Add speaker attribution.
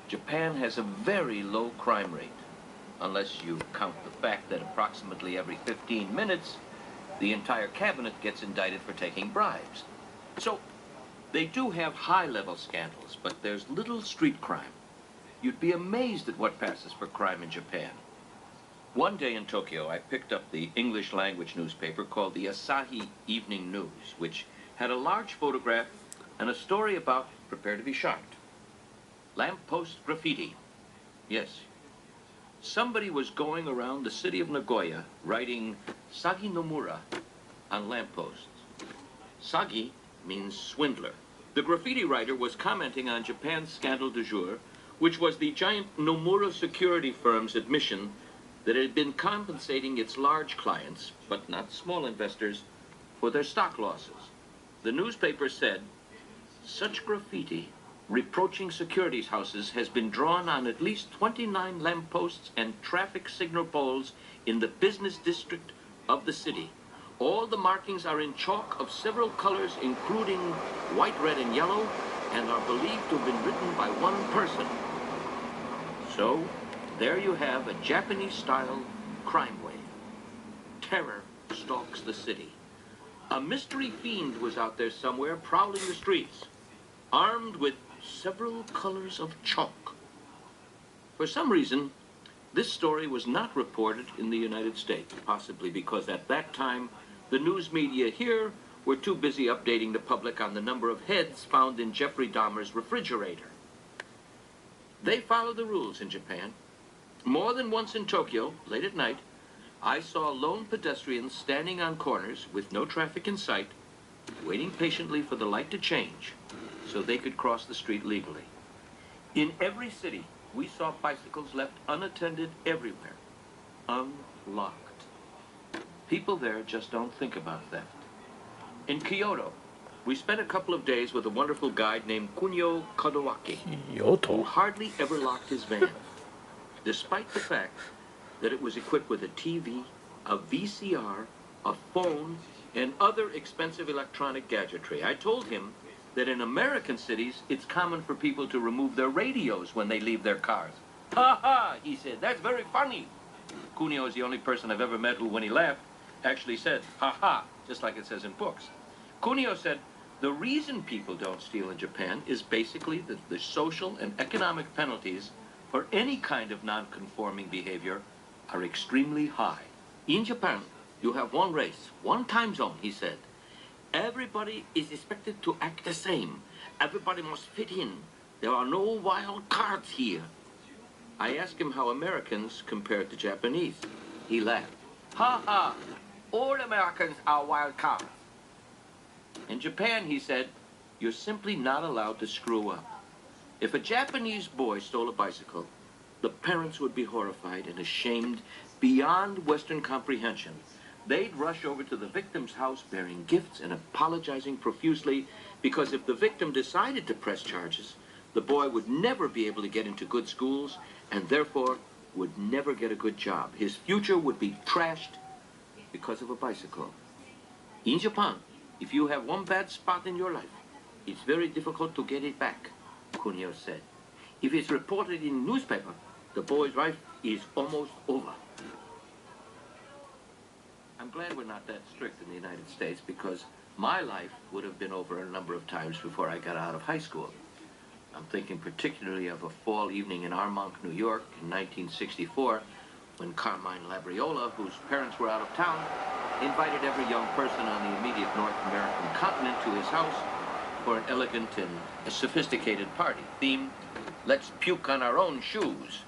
Speaker 1: Japan has a very low crime rate, unless you count the fact that approximately every 15 minutes, the entire cabinet gets indicted for taking bribes. So, they do have high-level scandals, but there's little street crime. You'd be amazed at what passes for crime in Japan. One day in Tokyo, I picked up the English-language newspaper called the Asahi Evening News, which had a large photograph and a story about, prepare to be shocked, lamppost graffiti. Yes. Somebody was going around the city of Nagoya writing Sagi Nomura on lampposts. Sagi means swindler. The graffiti writer was commenting on Japan's scandal du jour, which was the giant Nomura security firm's admission that it had been compensating its large clients, but not small investors, for their stock losses. The newspaper said, such graffiti reproaching securities houses has been drawn on at least 29 lampposts and traffic signal poles in the business district of the city. All the markings are in chalk of several colors, including white, red, and yellow, and are believed to have been written by one person. So, there you have a Japanese-style crime wave. Terror stalks the city. A mystery fiend was out there somewhere prowling the streets, armed with several colors of chalk. For some reason, this story was not reported in the United States, possibly because at that time, the news media here were too busy updating the public on the number of heads found in Jeffrey Dahmer's refrigerator. They follow the rules in Japan. More than once in Tokyo, late at night, I saw lone pedestrians standing on corners with no traffic in sight, waiting patiently for the light to change so they could cross the street legally. In every city, we saw bicycles left unattended everywhere, unlocked. People there just don't think about theft. In Kyoto, we spent a couple of days with a wonderful guide named Kunio Kadowaki, who hardly ever locked his van, despite the fact that it was equipped with a TV, a VCR, a phone, and other expensive electronic gadgetry. I told him that in American cities, it's common for people to remove their radios when they leave their cars. Ha ha, he said, that's very funny. Kunio is the only person I've ever met who, when he laughed, actually said, ha ha, just like it says in books. Kunio said, the reason people don't steal in Japan is basically that the social and economic penalties for any kind of non-conforming behavior are extremely high. In Japan, you have one race, one time zone, he said. Everybody is expected to act the same. Everybody must fit in. There are no wild cards here. I asked him how Americans compared to Japanese. He laughed. Ha ha, all Americans are wild cards. In Japan, he said, you're simply not allowed to screw up. If a Japanese boy stole a bicycle, the parents would be horrified and ashamed beyond Western comprehension. They'd rush over to the victim's house bearing gifts and apologizing profusely, because if the victim decided to press charges, the boy would never be able to get into good schools and therefore would never get a good job. His future would be trashed because of a bicycle. In Japan, if you have one bad spot in your life, it's very difficult to get it back, Kunio said. If it's reported in newspaper, the boy's life is almost over. I'm glad we're not that strict in the United States, because my life would have been over a number of times before I got out of high school. I'm thinking particularly of a fall evening in Armonk, New York in 1964, when Carmine Labriola, whose parents were out of town, invited every young person on the immediate North American continent to his house for an elegant and sophisticated party themed, let's puke on our own shoes.